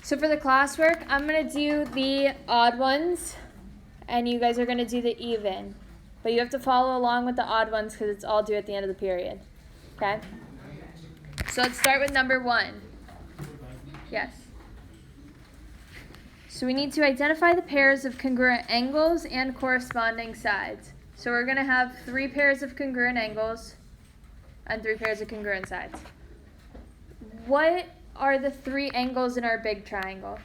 So for the classwork, I'm going to do the odd ones, and you guys are going to do the even. But you have to follow along with the odd ones because it's all due at the end of the period. Okay? So let's start with number 1. Yes. So we need to identify the pairs of congruent angles and corresponding sides. So we're going to have 3 pairs of congruent angles and 3 pairs of congruent sides. What are the 3 angles in our big triangle?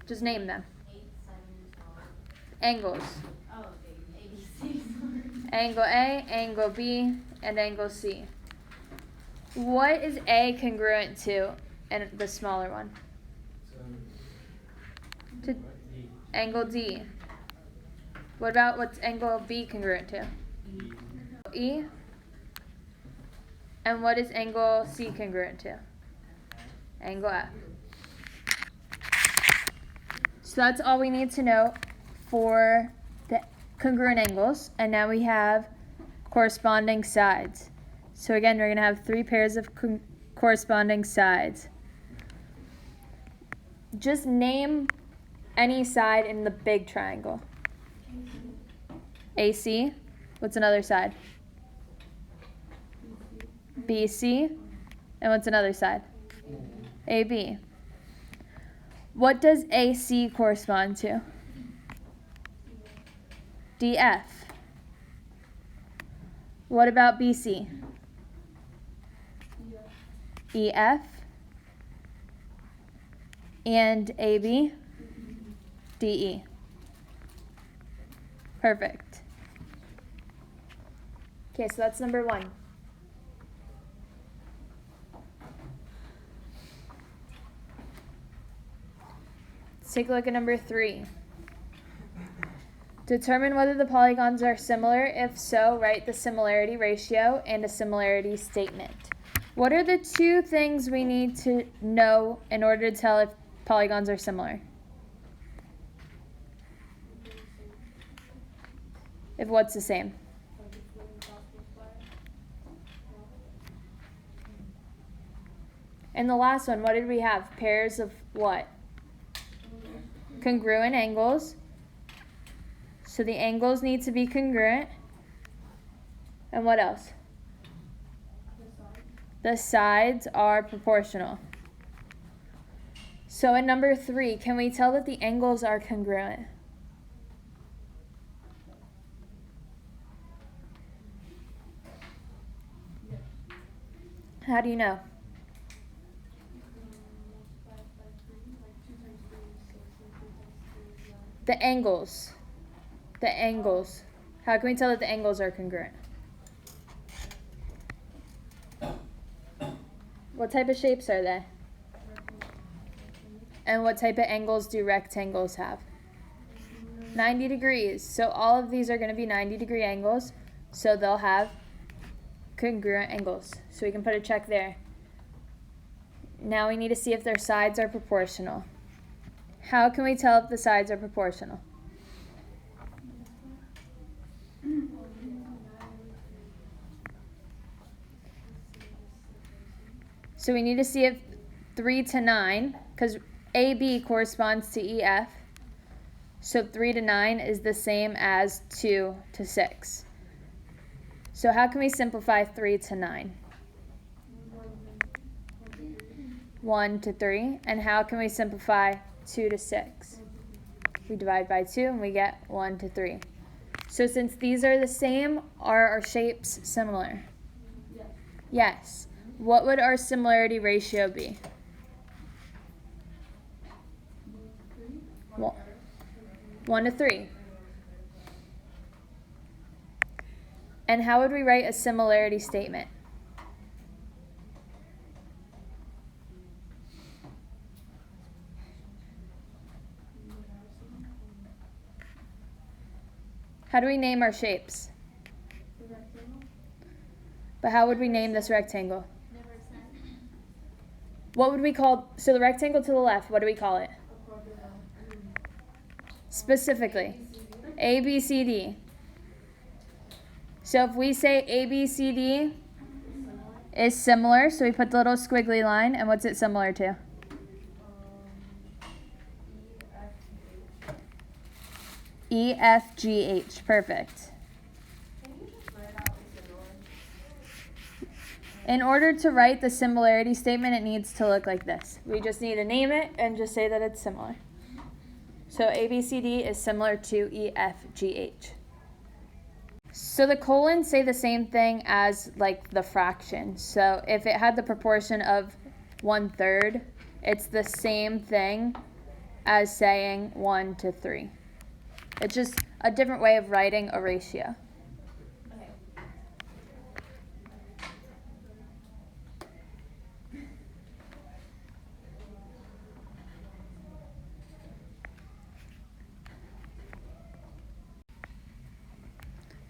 Just name them. 8, 7, 12. Angles. Oh, okay. ABC. Angle A, angle B, and angle C. What is A congruent to and the smaller one? To angle D. What about what's angle B congruent to? E. And what is angle C congruent to? Angle F. So that's all we need to know for the congruent angles. And now we have corresponding sides. So again, we're going to have 3 pairs of corresponding sides. Just name any side in the big triangle. AC. What's another side? BC. And what's another side? AB. What does AC correspond to? DF. What about BC? EF. And AB? DE. Perfect. Okay, so that's number 1. Let's take a look at number 3. Determine whether the polygons are similar. If so, write the similarity ratio and a similarity statement. What are the 2 things we need to know in order to tell if polygons are similar? If what's the same? And the last one, what did we have? Pairs of what? Congruent angles. So the angles need to be congruent. And what else? The sides are proportional. So in number 3, can we tell that the angles are congruent? How do you know? The angles. The angles. How can we tell that the angles are congruent? What type of shapes are they? And what type of angles do rectangles have? 90 degrees. So all of these are going to be 90-degree angles. So they'll have congruent angles. So we can put a check there. Now we need to see if their sides are proportional. How can we tell if the sides are proportional? So we need to see if 3 to 9, because AB corresponds to EF. So 3 to 9 is the same as 2 to 6. So how can we simplify 3 to 9? 1 to 3. And how can we simplify 2 to 6? We divide by 2 and we get 1 to 3. So since these are the same, are our shapes similar? Yes. What would our similarity ratio be? 1 to 3. And how would we write a similarity statement? How do we name our shapes? But how would we name this rectangle? What would we call, so the rectangle to the left, what do we call it? Specifically, A, B, C, D. So if we say A, B, C, D is similar, so we put the little squiggly line, and what's it similar to? E, F, G, H. Perfect. Can you just write out similar? In order to write the similarity statement, it needs to look like this. We just need to name it and just say that it's similar. So ABCD is similar to EFGH. So the colons say the same thing as like the fraction. So if it had the proportion of 1/3, it's the same thing as saying 1 to 3. It's just a different way of writing a ratio. Okay.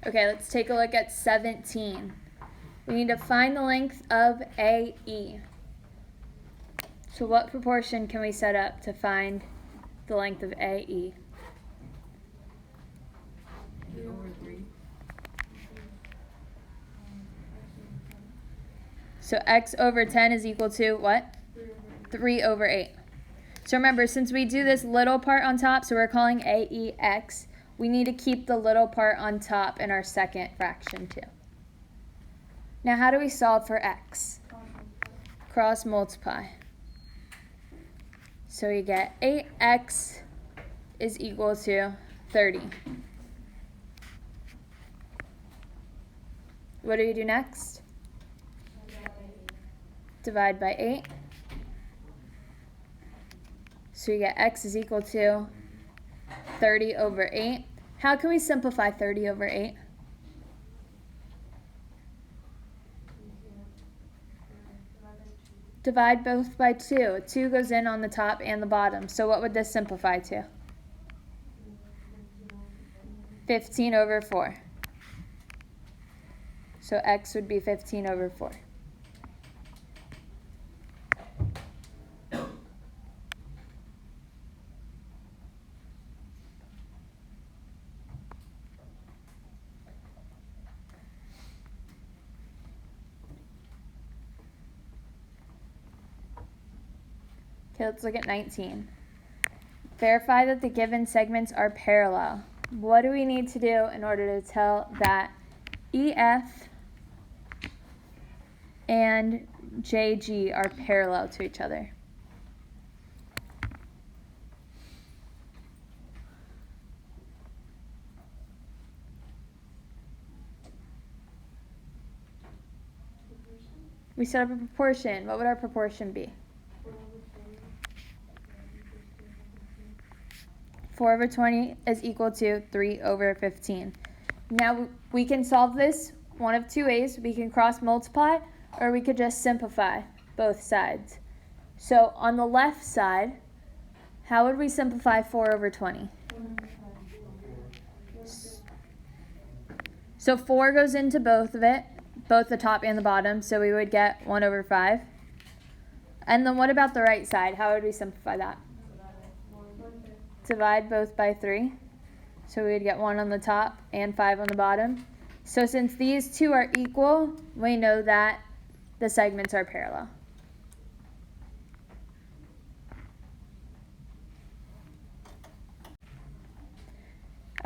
Okay, let's take a look at 17. We need to find the length of AE. So what proportion can we set up to find the length of AE? 3/3. So x over 10 is equal to what? 3/8. So remember, since we do this little part on top, so we're calling AE x, we need to keep the little part on top in our second fraction too. Now how do we solve for x? Cross multiply. So we get 8x is equal to 30. What do we do next? Divide by 8. So we get x is equal to 30/8. How can we simplify 30/8? Divide both by 2. 2 goes in on the top and the bottom. So what would this simplify to? 15/4. So x would be 15/4. Okay, let's look at 19. Verify that the given segments are parallel. What do we need to do in order to tell that EF and JG are parallel to each other? We set up a proportion. What would our proportion be? 4/20 is equal to 3/15. Now we can solve this one of two ways. We can cross multiply, or we could just simplify both sides. So on the left side, how would we simplify 4/20? So 4 goes into both of it, both the top and the bottom, so we would get 1/5. And then what about the right side? How would we simplify that? Divide both by 3. So we would get 1 on the top and 5 on the bottom. So since these two are equal, we know that the segments are parallel.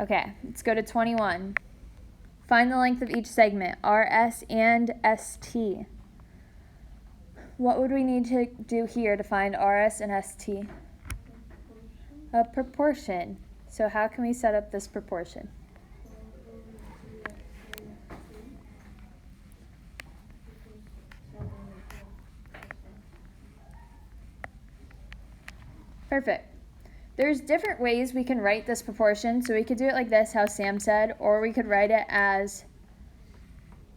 Okay, let's go to 21. Find the length of each segment, RS and ST. What would we need to do here to find RS and ST? A proportion. So how can we set up this proportion? Perfect. There's different ways we can write this proportion. So we could do it like this, how Sam said, or we could write it as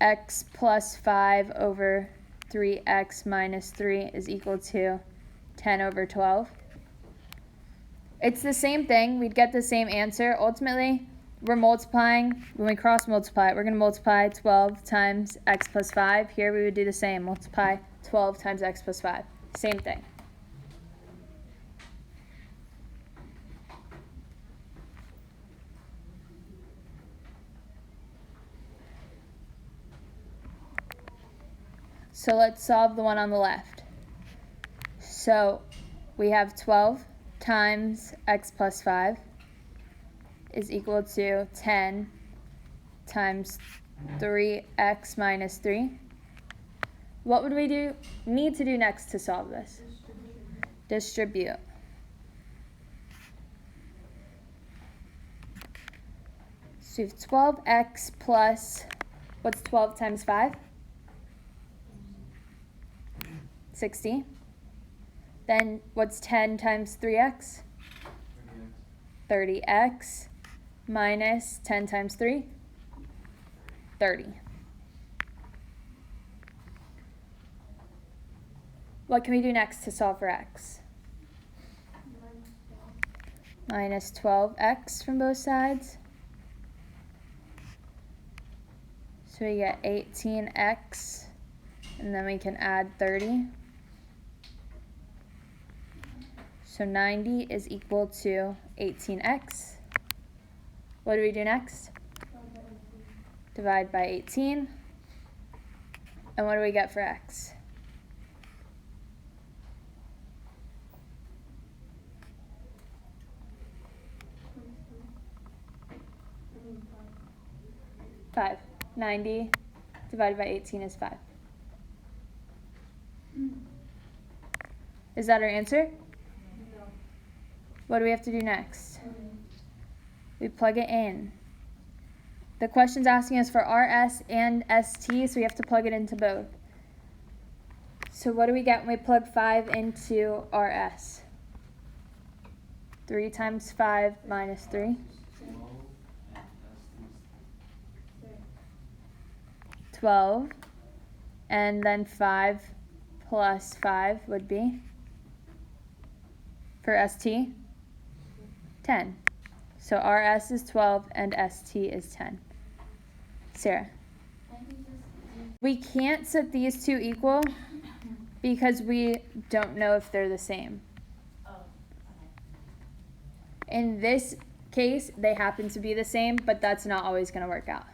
x plus 5 over 3x minus 3 is equal to 10/12. It's the same thing. We'd get the same answer. Ultimately, we're multiplying. When we cross multiply, we're going to multiply 12 times x plus 5. Here we would do the same. Multiply 12 times x plus 5. Same thing. So let's solve the one on the left. So we have 12 times x plus 5 is equal to 10 times 3x minus 3. What would we need to do next to solve this? Distribute. So we have 12x plus, what's 12 times 5? 60. Then what's 10 times 3x? 30x minus 10 times 3? 30. What can we do next to solve for x? Minus 12x from both sides. So we get 18x, and then we can add 30. So 90 is equal to 18x. What do we do next? Divide by 18. And what do we get for x? Five. 90 divided by 18 is 5. Is that our answer? No. What do we have to do next? We plug it in. The question's asking us for RS and ST, so we have to plug it into both. So what do we get when we plug 5 into RS? 3 times 5 minus 3. 12. And then 5 plus 5 would be, for ST, 10. So RS is 12 and ST is 10. Sarah? We can't set these two equal because we don't know if they're the same. Oh, okay. In this case, they happen to be the same, but that's not always going to work out.